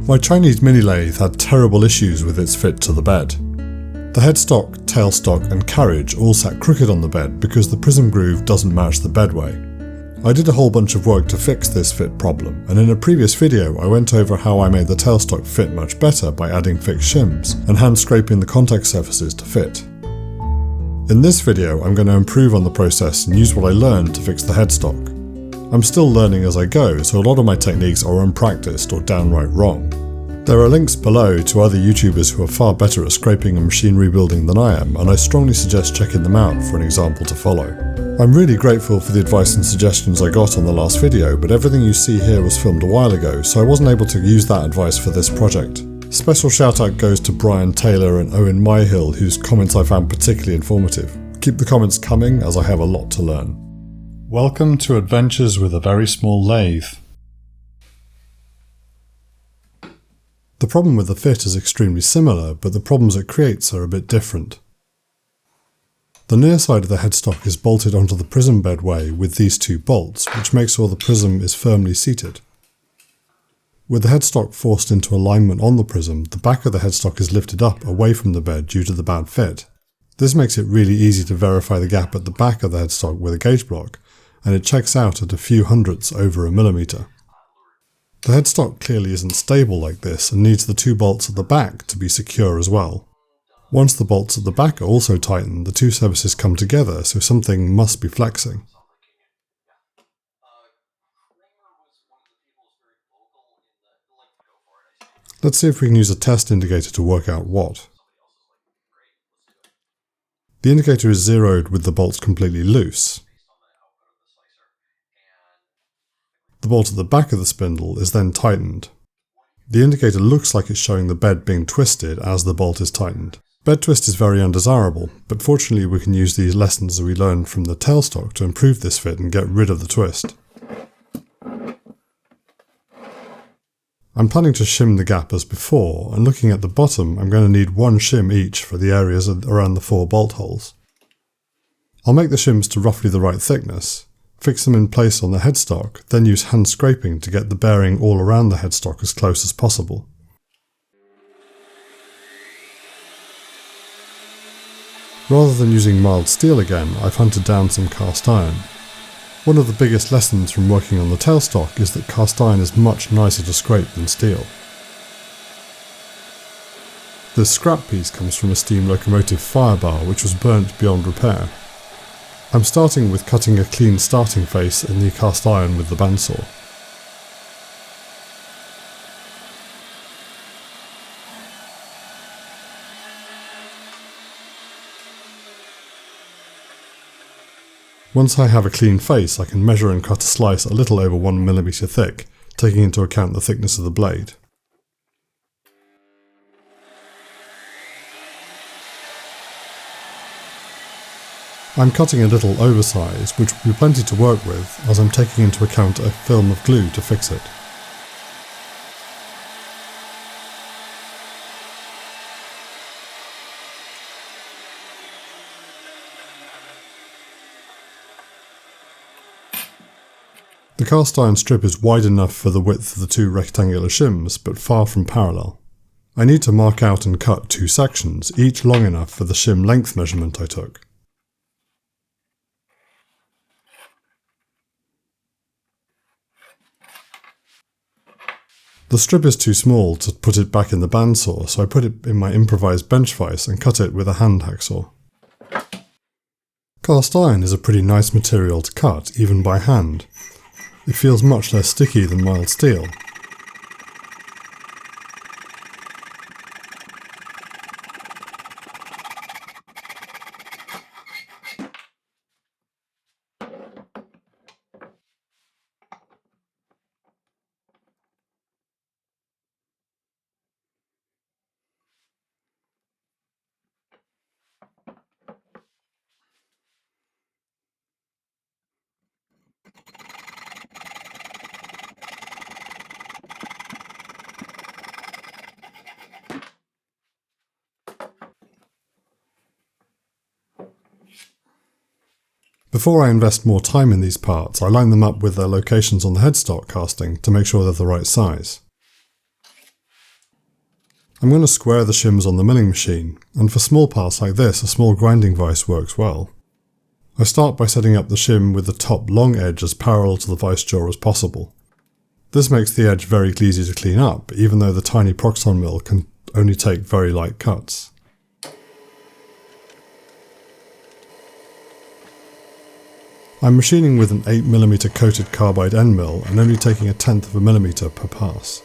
My Chinese Mini Lathe had terrible issues with its fit to the bed. The headstock, tailstock and carriage all sat crooked on the bed because the prism groove doesn't match the bedway. I did a whole bunch of work to fix this fit problem, and in a previous video I went over how I made the tailstock fit much better by adding fixed shims and hand scraping the contact surfaces to fit. In this video I'm going to improve on the process and use what I learned to fix the headstock. I'm still learning as I go, so a lot of my techniques are unpracticed or downright wrong. There are links below to other YouTubers who are far better at scraping and machine rebuilding than I am, and I strongly suggest checking them out for an example to follow. I'm really grateful for the advice and suggestions I got on the last video, but everything you see here was filmed a while ago, so I wasn't able to use that advice for this project. Special shout out goes to Brian Taylor and Owen Myhill, whose comments I found particularly informative. Keep the comments coming, as I have a lot to learn. Welcome to Adventures with a Very Small Lathe. The problem with the fit is extremely similar, but the problems it creates are a bit different. The near side of the headstock is bolted onto the prism bedway with these two bolts, which makes sure the prism is firmly seated. With the headstock forced into alignment on the prism, the back of the headstock is lifted up away from the bed due to the bad fit. This makes it really easy to verify the gap at the back of the headstock with a gauge block, and it checks out at a few hundredths over a millimetre. The headstock clearly isn't stable like this and needs the two bolts at the back to be secure as well. Once the bolts at the back are also tightened, the two surfaces come together, so something must be flexing. Let's see if we can use a test indicator to work out what. The indicator is zeroed with the bolts completely loose. The bolt at the back of the spindle is then tightened. The indicator looks like it's showing the bed being twisted as the bolt is tightened. Bed twist is very undesirable, but fortunately we can use these lessons that we learned from the tailstock to improve this fit and get rid of the twist. I'm planning to shim the gap as before, and looking at the bottom I'm going to need one shim each for the areas around the 4 bolt holes. I'll make the shims to roughly the right thickness, fix them in place on the headstock, then use hand scraping to get the bearing all around the headstock as close as possible. Rather than using mild steel again, I've hunted down some cast iron. One of the biggest lessons from working on the tailstock is that cast iron is much nicer to scrape than steel. This scrap piece comes from a steam locomotive firebar which was burnt beyond repair. I'm starting with cutting a clean starting face in the cast iron with the bandsaw. Once I have a clean face, I can measure and cut a slice a little over 1 mm thick, taking into account the thickness of the blade. I'm cutting a little oversize, which will be plenty to work with, as I'm taking into account a film of glue to fix it. The cast iron strip is wide enough for the width of the two rectangular shims, but far from parallel. I need to mark out and cut 2 sections, each long enough for the shim length measurement I took. The strip is too small to put it back in the bandsaw, so I put it in my improvised bench vise and cut it with a hand hacksaw. Cast iron is a pretty nice material to cut, even by hand. It feels much less sticky than mild steel. Before I invest more time in these parts, I line them up with their locations on the headstock casting to make sure they're the right size. I'm going to square the shims on the milling machine, and for small parts like this, a small grinding vise works well. I start by setting up the shim with the top long edge as parallel to the vise jaw as possible. This makes the edge very easy to clean up, even though the tiny Proxxon mill can only take very light cuts. I'm machining with an 8mm coated carbide end mill and only taking 1/10 of a millimeter per pass.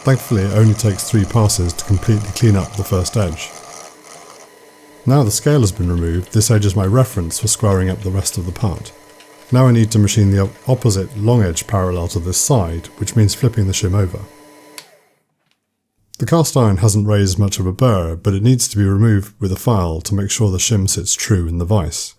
Thankfully it only takes 3 passes to completely clean up the first edge. Now the scale has been removed, this edge is my reference for squaring up the rest of the part. Now I need to machine the opposite long edge parallel to this side, which means flipping the shim over. The cast iron hasn't raised much of a burr, but it needs to be removed with a file to make sure the shim sits true in the vise.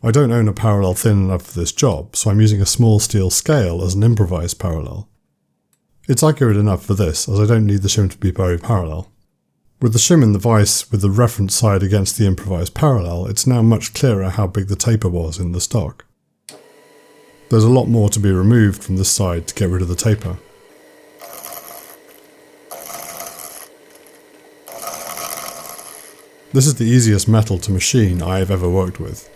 I don't own a parallel thin enough for this job, so I'm using a small steel scale as an improvised parallel. It's accurate enough for this, as I don't need the shim to be very parallel. With the shim in the vise with the reference side against the improvised parallel, it's now much clearer how big the taper was in the stock. There's a lot more to be removed from this side to get rid of the taper. This is the easiest metal to machine I have ever worked with.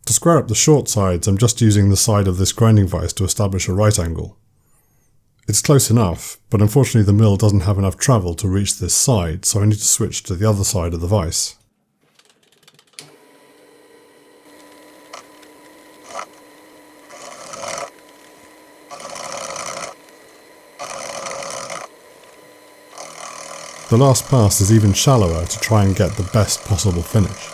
To square up the short sides, I'm just using the side of this grinding vise to establish a right angle. It's close enough, but unfortunately the mill doesn't have enough travel to reach this side, so I need to switch to the other side of the vise. The last pass is even shallower to try and get the best possible finish.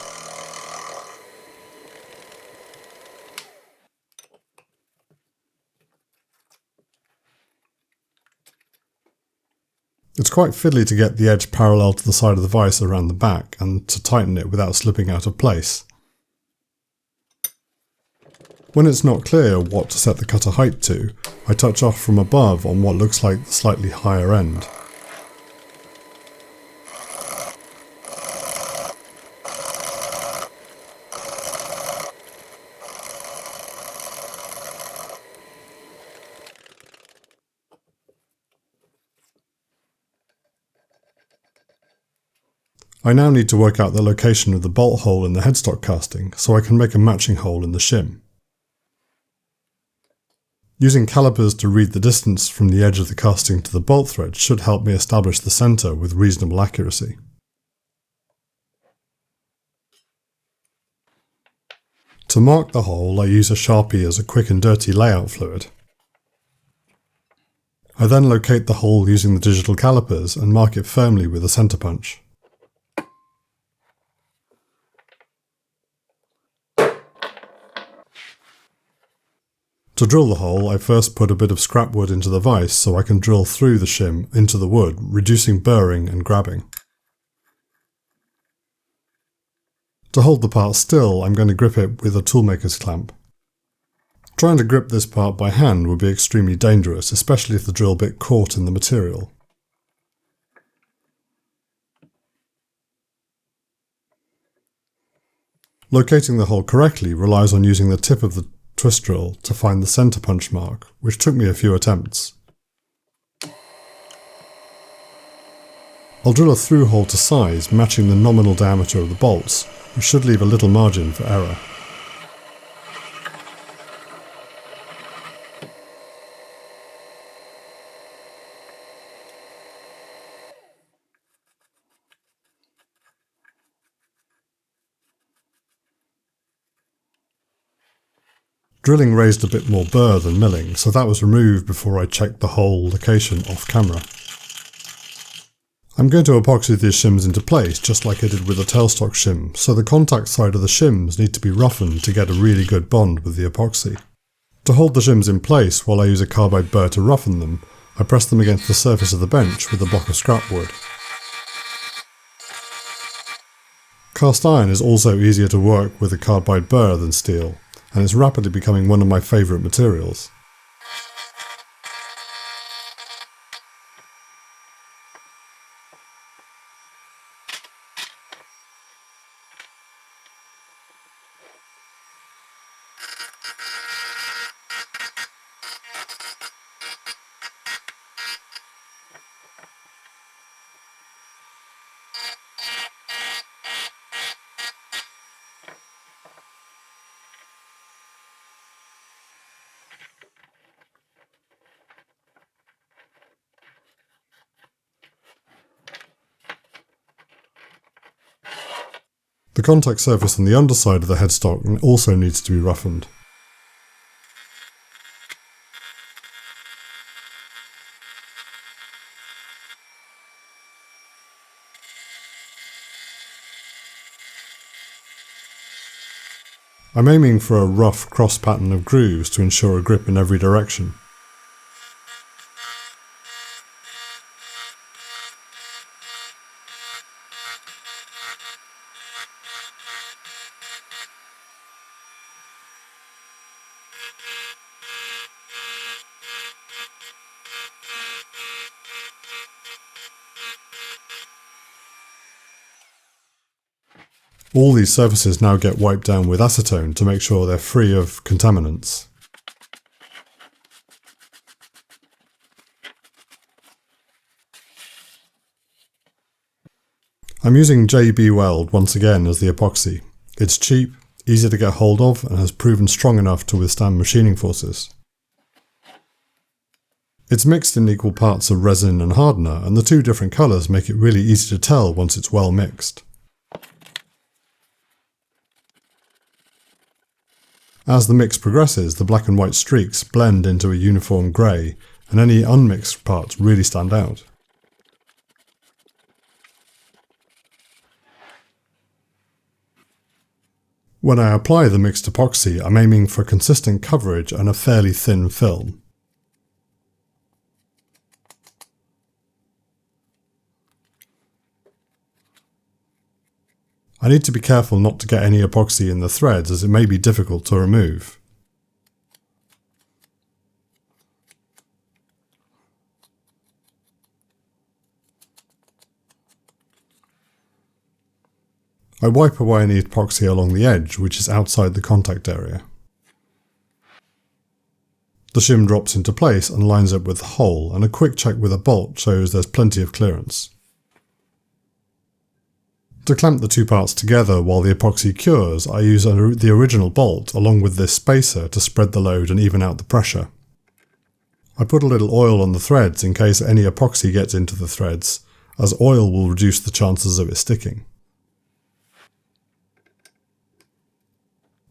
It's quite fiddly to get the edge parallel to the side of the vise around the back and to tighten it without slipping out of place. When it's not clear what to set the cutter height to, I touch off from above on what looks like the slightly higher end. I now need to work out the location of the bolt hole in the headstock casting so I can make a matching hole in the shim. Using calipers to read the distance from the edge of the casting to the bolt thread should help me establish the centre with reasonable accuracy. To mark the hole, I use a Sharpie as a quick and dirty layout fluid. I then locate the hole using the digital calipers and mark it firmly with a centre punch. To drill the hole, I first put a bit of scrap wood into the vise so I can drill through the shim into the wood, reducing burring and grabbing. To hold the part still, I'm going to grip it with a toolmaker's clamp. Trying to grip this part by hand would be extremely dangerous, especially if the drill bit caught in the material. Locating the hole correctly relies on using the tip of the twist drill to find the centre punch mark, which took me a few attempts. I'll drill a through hole to size, matching the nominal diameter of the bolts, which should leave a little margin for error. Drilling raised a bit more burr than milling, so that was removed before I checked the hole location off camera. I'm going to epoxy these shims into place just like I did with the tailstock shim, so the contact side of the shims need to be roughened to get a really good bond with the epoxy. To hold the shims in place while I use a carbide burr to roughen them, I press them against the surface of the bench with a block of scrap wood. Cast iron is also easier to work with a carbide burr than steel, and it's rapidly becoming one of my favourite materials. The contact surface on the underside of the headstock also needs to be roughened. I'm aiming for a rough cross pattern of grooves to ensure a grip in every direction. All these surfaces now get wiped down with acetone to make sure they're free of contaminants. I'm using JB Weld once again as the epoxy. It's cheap, easy to get hold of, and has proven strong enough to withstand machining forces. It's mixed in equal parts of resin and hardener, and the two different colours make it really easy to tell once it's well mixed. As the mix progresses, the black and white streaks blend into a uniform grey, and any unmixed parts really stand out. When I apply the mixed epoxy, I'm aiming for consistent coverage and a fairly thin film. I need to be careful not to get any epoxy in the threads, as it may be difficult to remove. I wipe away any epoxy along the edge, which is outside the contact area. The shim drops into place and lines up with the hole, and a quick check with a bolt shows there's plenty of clearance. To clamp the two parts together while the epoxy cures, I use the original bolt along with this spacer to spread the load and even out the pressure. I put a little oil on the threads in case any epoxy gets into the threads, as oil will reduce the chances of it sticking.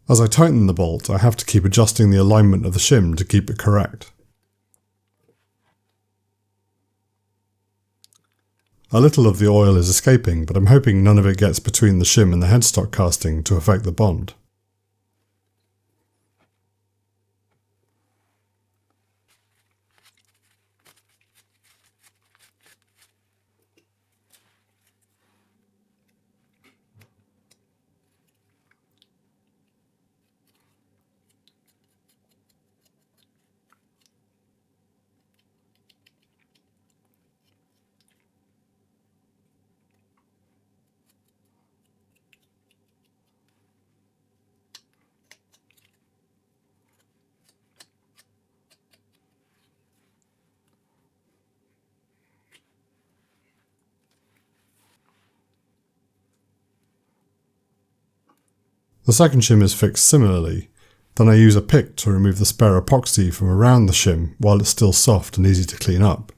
As I tighten the bolt, I have to keep adjusting the alignment of the shim to keep it correct. A little of the oil is escaping, but I'm hoping none of it gets between the shim and the headstock casting to affect the bond. The second shim is fixed similarly, then I use a pick to remove the spare epoxy from around the shim while it's still soft and easy to clean up.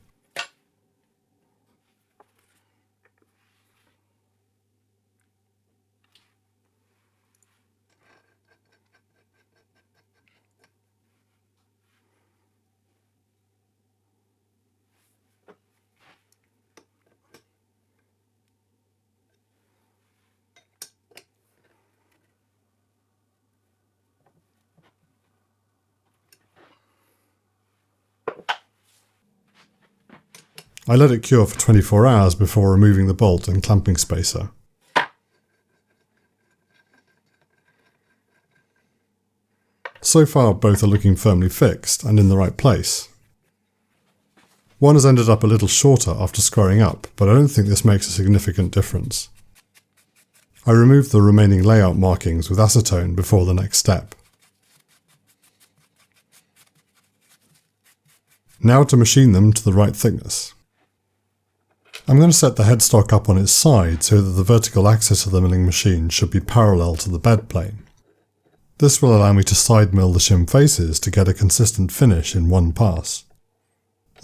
I let it cure for 24 hours before removing the bolt and clamping spacer. So far both are looking firmly fixed and in the right place. One has ended up a little shorter after squaring up, but I don't think this makes a significant difference. I removed the remaining layout markings with acetone before the next step. Now to machine them to the right thickness. I'm going to set the headstock up on its side so that the vertical axis of the milling machine should be parallel to the bed plane. This will allow me to side mill the shim faces to get a consistent finish in one pass.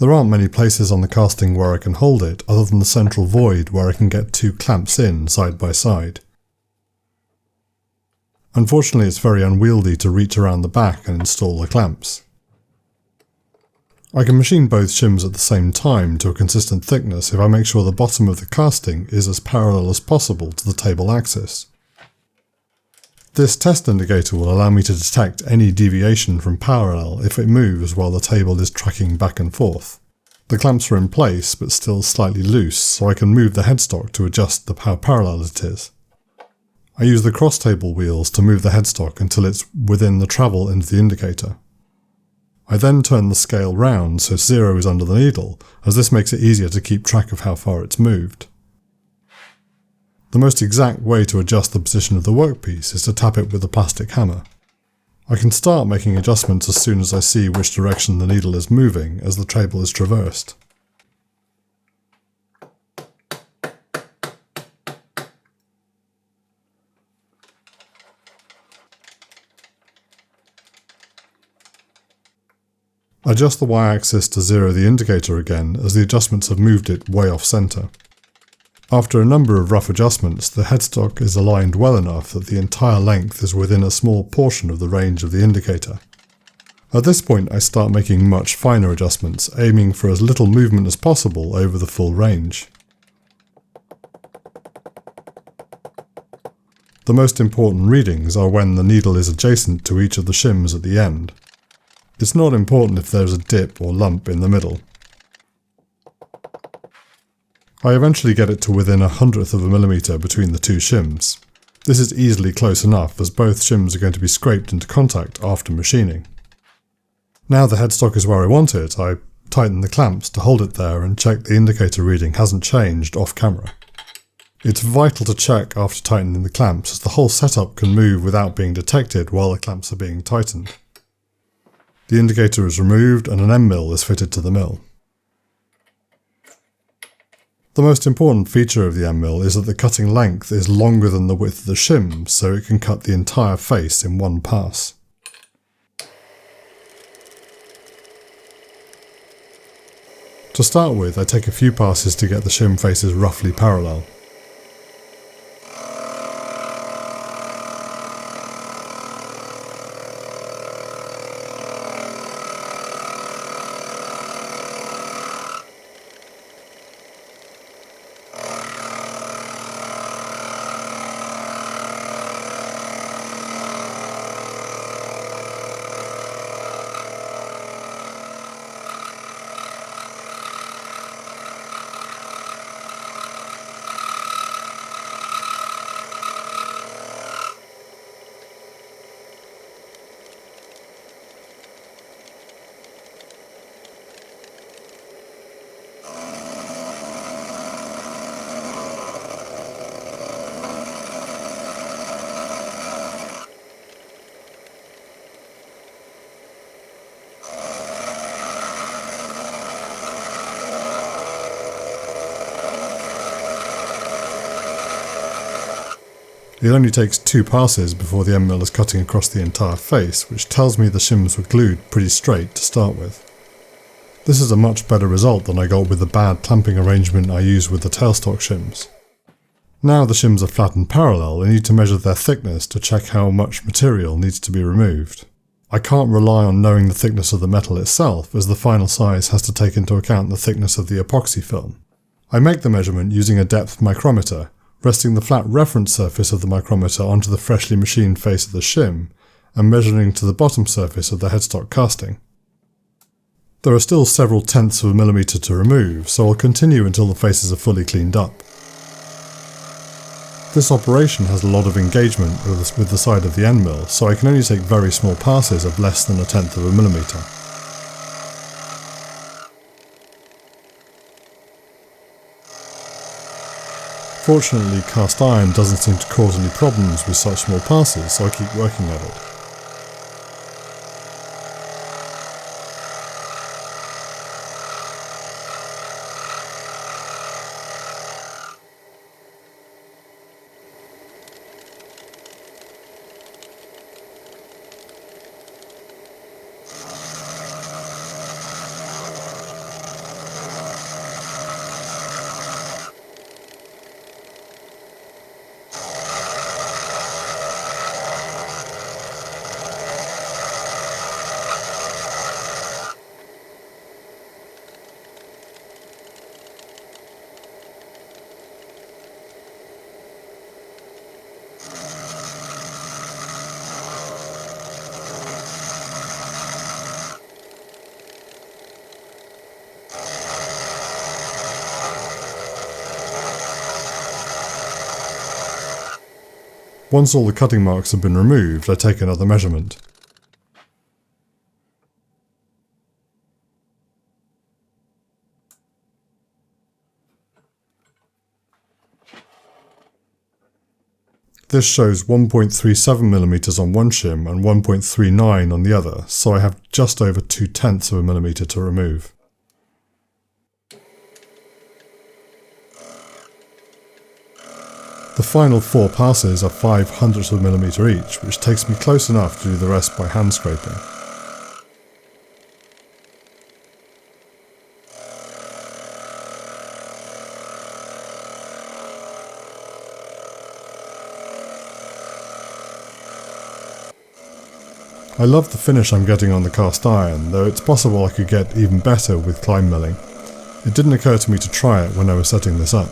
There aren't many places on the casting where I can hold it other than the central void where I can get two clamps in side by side. Unfortunately, it's very unwieldy to reach around the back and install the clamps. I can machine both shims at the same time to a consistent thickness if I make sure the bottom of the casting is as parallel as possible to the table axis. This test indicator will allow me to detect any deviation from parallel if it moves while the table is tracking back and forth. The clamps are in place but still slightly loose, so I can move the headstock to adjust how parallel it is. I use the cross table wheels to move the headstock until it's within the travel into the indicator. I then turn the scale round so 0 is under the needle, as this makes it easier to keep track of how far it's moved. The most exact way to adjust the position of the workpiece is to tap it with a plastic hammer. I can start making adjustments as soon as I see which direction the needle is moving as the table is traversed. Adjust the y-axis to 0 the indicator again as the adjustments have moved it way off centre. After a number of rough adjustments, the headstock is aligned well enough that the entire length is within a small portion of the range of the indicator. At this point I start making much finer adjustments, aiming for as little movement as possible over the full range. The most important readings are when the needle is adjacent to each of the shims at the end. It's not important if there's a dip or lump in the middle. I eventually get it to within 1/100th of a millimetre between the two shims. This is easily close enough as both shims are going to be scraped into contact after machining. Now the headstock is where I want it, I tighten the clamps to hold it there and check the indicator reading hasn't changed off camera. It's vital to check after tightening the clamps as the whole setup can move without being detected while the clamps are being tightened. The indicator is removed and an end mill is fitted to the mill. The most important feature of the end mill is that the cutting length is longer than the width of the shim, so it can cut the entire face in one pass. To start with, I take a few passes to get the shim faces roughly parallel. It only takes 2 passes before the end mill is cutting across the entire face, which tells me the shims were glued pretty straight to start with. This is a much better result than I got with the bad clamping arrangement I used with the tailstock shims. Now the shims are flat and parallel, I need to measure their thickness to check how much material needs to be removed. I can't rely on knowing the thickness of the metal itself, as the final size has to take into account the thickness of the epoxy film. I make the measurement using a depth micrometer, resting the flat reference surface of the micrometer onto the freshly machined face of the shim, and measuring to the bottom surface of the headstock casting. There are still several tenths of a millimetre to remove, so I'll continue until the faces are fully cleaned up. This operation has a lot of engagement with the side of the end mill, so I can only take very small passes of less than a tenth of a millimetre. Fortunately, cast iron doesn't seem to cause any problems with such small passes, so I keep working at it. Once all the cutting marks have been removed, I take another measurement. This shows 1.37mm on one shim and 1.39 on the other, so I have just over 0.2 of a millimetre to remove. The final 4 passes are 0.05 of a millimetre each, which takes me close enough to do the rest by hand scraping. I love the finish I'm getting on the cast iron, though it's possible I could get even better with climb milling. It didn't occur to me to try it when I was setting this up.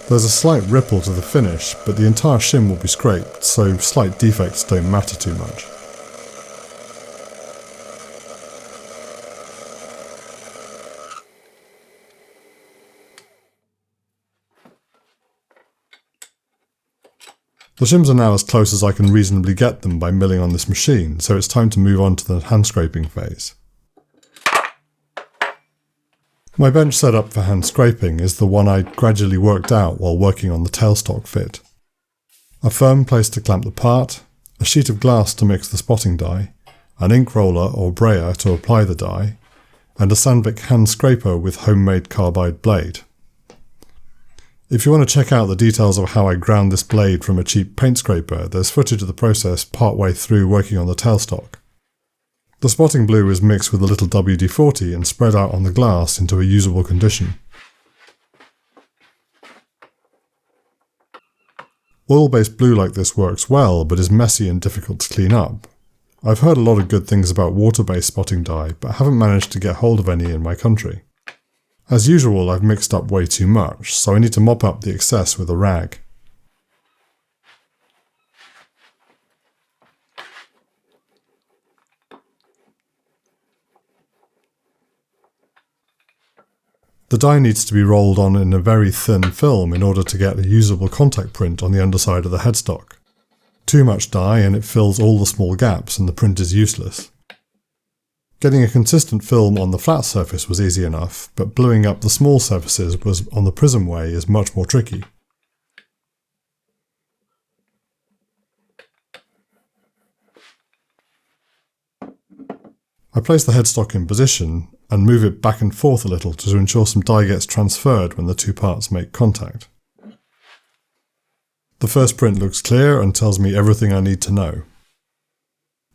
There's a slight ripple to the finish, but the entire shim will be scraped, so slight defects don't matter too much. The shims are now as close as I can reasonably get them by milling on this machine, so it's time to move on to the hand scraping phase. My bench setup for hand scraping is the one I gradually worked out while working on the tailstock fit. A firm place to clamp the part, a sheet of glass to mix the spotting dye, an ink roller or brayer to apply the dye, and a Sandvik hand scraper with homemade carbide blade. If you want to check out the details of how I ground this blade from a cheap paint scraper, there's footage of the process partway through working on the tailstock. The spotting blue is mixed with a little WD-40 and spread out on the glass into a usable condition. Oil-based blue like this works well, but is messy and difficult to clean up. I've heard a lot of good things about water-based spotting dye, but haven't managed to get hold of any in my country. As usual, I've mixed up way too much, so I need to mop up the excess with a rag. The dye needs to be rolled on in a very thin film in order to get a usable contact print on the underside of the headstock. Too much dye and it fills all the small gaps and the print is useless. Getting a consistent film on the flat surface was easy enough, but bluing up the small surfaces on the prism way is much more tricky. I place the headstock in position and move it back and forth a little to ensure some dye gets transferred when the two parts make contact. The first print looks clear and tells me everything I need to know.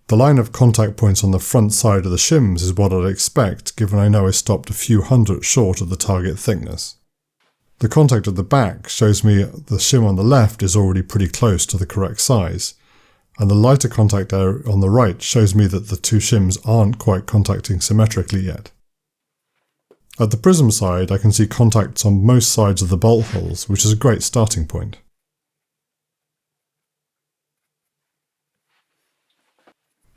The line of contact points on the front side of the shims is what I'd expect, given I know I stopped a few hundredths short of the target thickness. The contact at the back shows me the shim on the left is already pretty close to the correct size, and the lighter contact area on the right shows me that the two shims aren't quite contacting symmetrically yet. At the prism side, I can see contacts on most sides of the bolt holes, which is a great starting point.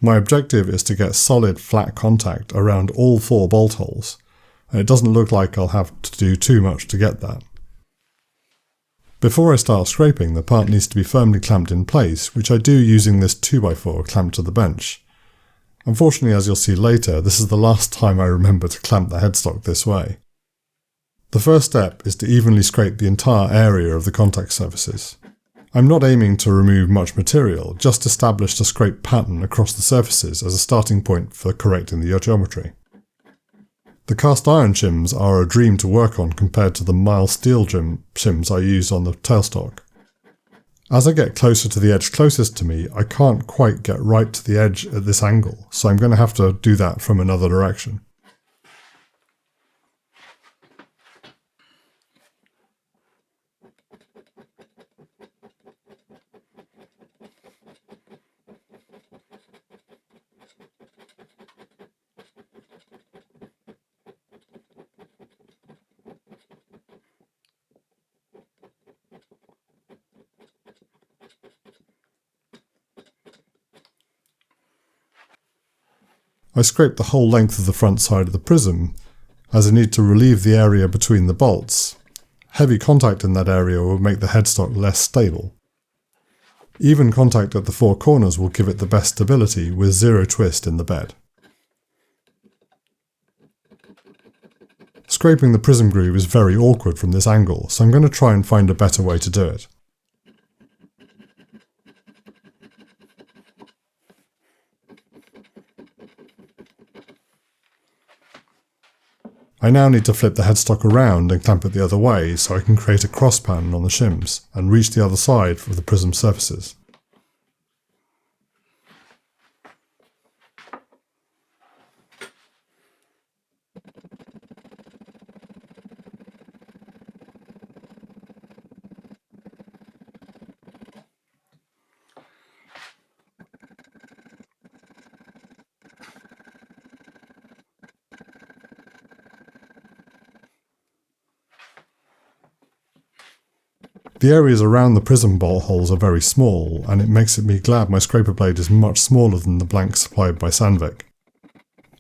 My objective is to get solid flat contact around all 4 bolt holes, and it doesn't look like I'll have to do too much to get that. Before I start scraping, the part needs to be firmly clamped in place, which I do using this 2x4 clamped to the bench. Unfortunately, as you'll see later, this is the last time I remember to clamp the headstock this way. The first step is to evenly scrape the entire area of the contact surfaces. I'm not aiming to remove much material, just establish a scrape pattern across the surfaces as a starting point for correcting the geometry. The cast iron shims are a dream to work on compared to the mild steel shims I use on the tailstock. As I get closer to the edge closest to me, I can't quite get right to the edge at this angle, so I'm going to have to do that from another direction. I scrape the whole length of the front side of the prism, as I need to relieve the area between the bolts. Heavy contact in that area will make the headstock less stable. Even contact at the 4 corners will give it the best stability with 0 twist in the bed. Scraping the prism groove is very awkward from this angle, so I'm going to try and find a better way to do it. I now need to flip the headstock around and clamp it the other way so I can create a cross pattern on the shims and reach the other side of the prism surfaces. The areas around the prism bolt holes are very small, and it makes me glad my scraper blade is much smaller than the blanks supplied by Sandvik.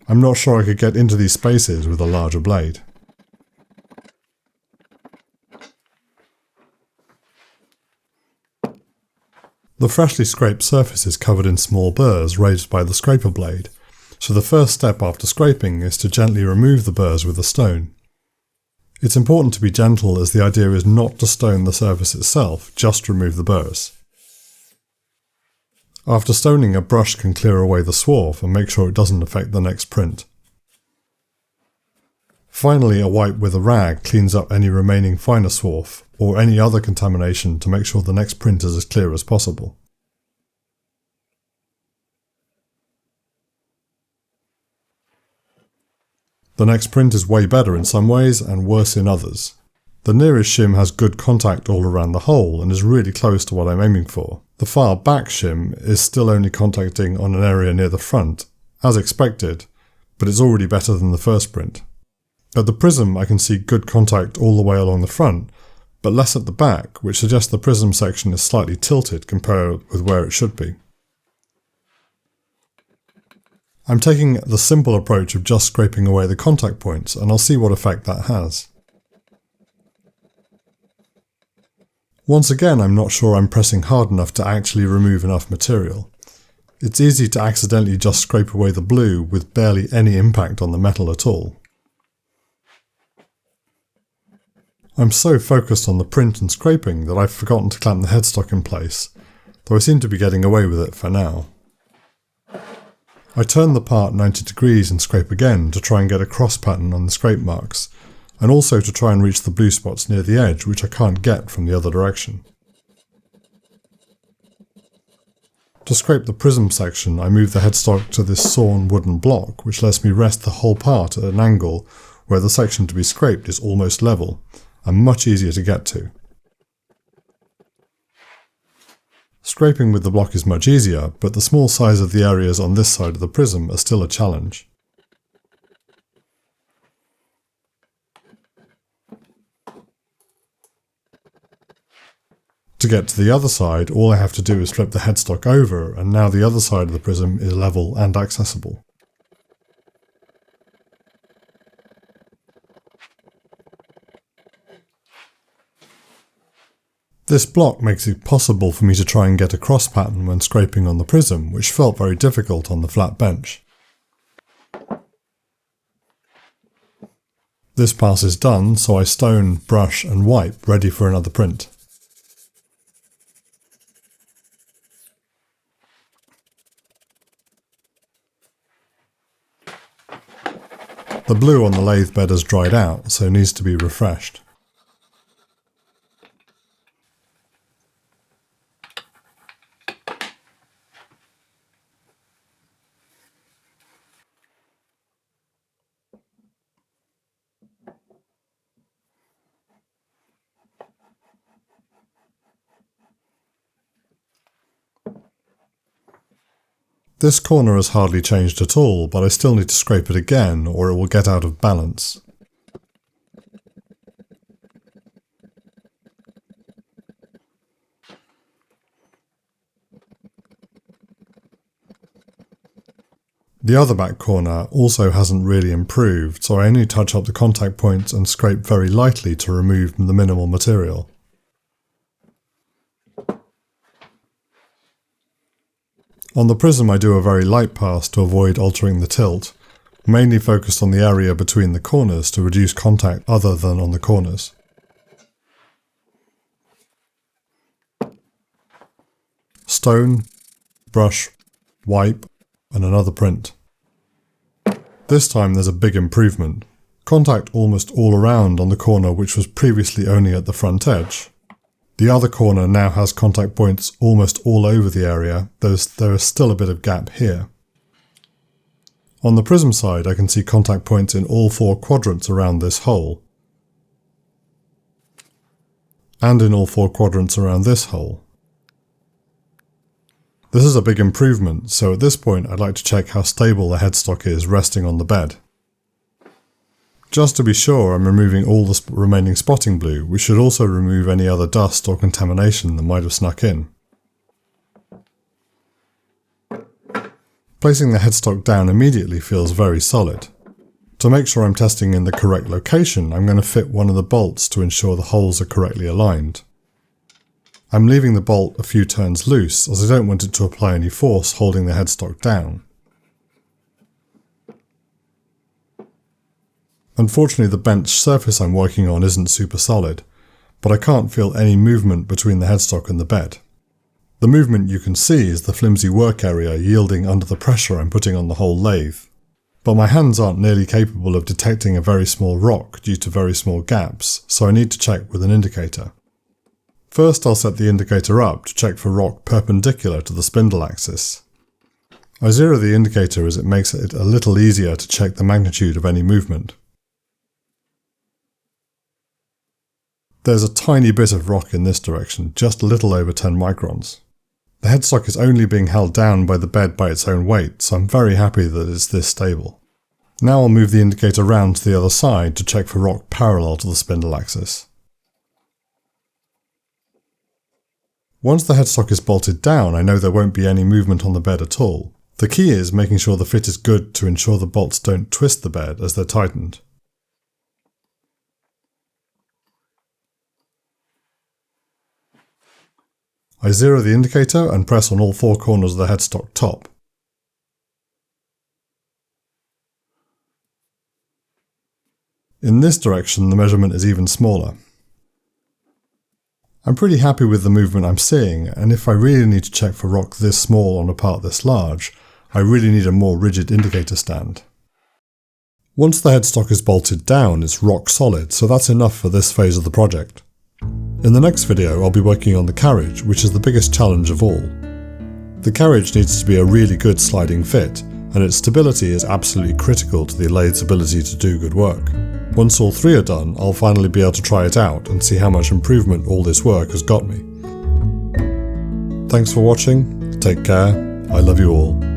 I'm not sure I could get into these spaces with a larger blade. The freshly scraped surface is covered in small burrs raised by the scraper blade, so the first step after scraping is to gently remove the burrs with a stone. It's important to be gentle, as the idea is not to stone the surface itself, just remove the burrs. After stoning, a brush can clear away the swarf and make sure it doesn't affect the next print. Finally, a wipe with a rag cleans up any remaining finer swarf or any other contamination to make sure the next print is as clear as possible. The next print is way better in some ways and worse in others. The nearest shim has good contact all around the hole and is really close to what I'm aiming for. The far back shim is still only contacting on an area near the front, as expected, but it's already better than the first print. At the prism I can see good contact all the way along the front, but less at the back, which suggests the prism section is slightly tilted compared with where it should be. I'm taking the simple approach of just scraping away the contact points, and I'll see what effect that has. Once again, I'm not sure I'm pressing hard enough to actually remove enough material. It's easy to accidentally just scrape away the blue with barely any impact on the metal at all. I'm so focused on the print and scraping that I've forgotten to clamp the headstock in place, though I seem to be getting away with it for now. I turn the part 90 degrees and scrape again to try and get a cross pattern on the scrape marks, and also to try and reach the blue spots near the edge, which I can't get from the other direction. To scrape the prism section, I move the headstock to this sawn wooden block, which lets me rest the whole part at an angle where the section to be scraped is almost level, and much easier to get to. Scraping with the block is much easier, but the small size of the areas on this side of the prism are still a challenge. To get to the other side, all I have to do is flip the headstock over, and now the other side of the prism is level and accessible. This block makes it possible for me to try and get a cross pattern when scraping on the prism, which felt very difficult on the flat bench. This pass is done, so I stone, brush and wipe, ready for another print. The blue on the lathe bed has dried out, so needs to be refreshed. This corner has hardly changed at all, but I still need to scrape it again or it will get out of balance. The other back corner also hasn't really improved, so I only touch up the contact points and scrape very lightly to remove the minimal material. On the prism I do a very light pass to avoid altering the tilt, mainly focused on the area between the corners to reduce contact other than on the corners. Stone, brush, wipe, and another print. This time there's a big improvement. Contact almost all around on the corner which was previously only at the front edge. The other corner now has contact points almost all over the area, though there is still a bit of gap here. On the prism side I can see contact points in all 4 quadrants around this hole, and in all 4 quadrants around this hole. This is a big improvement, so at this point I'd like to check how stable the headstock is resting on the bed. Just to be sure, I'm removing all the remaining spotting blue, which should also remove any other dust or contamination that might have snuck in. Placing the headstock down immediately feels very solid. To make sure I'm testing in the correct location, I'm going to fit one of the bolts to ensure the holes are correctly aligned. I'm leaving the bolt a few turns loose, as I don't want it to apply any force holding the headstock down. Unfortunately, the bench surface I'm working on isn't super solid, but I can't feel any movement between the headstock and the bed. The movement you can see is the flimsy work area yielding under the pressure I'm putting on the whole lathe, but my hands aren't nearly capable of detecting a very small rock due to very small gaps, so I need to check with an indicator. First I'll set the indicator up to check for rock perpendicular to the spindle axis. I zero the indicator as it makes it a little easier to check the magnitude of any movement. There's a tiny bit of rock in this direction, just a little over 10 microns. The headstock is only being held down by the bed by its own weight, so I'm very happy that it's this stable. Now I'll move the indicator round to the other side to check for rock parallel to the spindle axis. Once the headstock is bolted down, I know there won't be any movement on the bed at all. The key is making sure the fit is good to ensure the bolts don't twist the bed as they're tightened. I zero the indicator and press on all 4 corners of the headstock top. In this direction the measurement is even smaller. I'm pretty happy with the movement I'm seeing, and if I really need to check for rock this small on a part this large, I really need a more rigid indicator stand. Once the headstock is bolted down, it's rock solid, so that's enough for this phase of the project. In the next video I'll be working on the carriage, which is the biggest challenge of all. The carriage needs to be a really good sliding fit, and its stability is absolutely critical to the lathe's ability to do good work. Once all 3 are done, I'll finally be able to try it out and see how much improvement all this work has got me. Thanks for watching, take care, I love you all.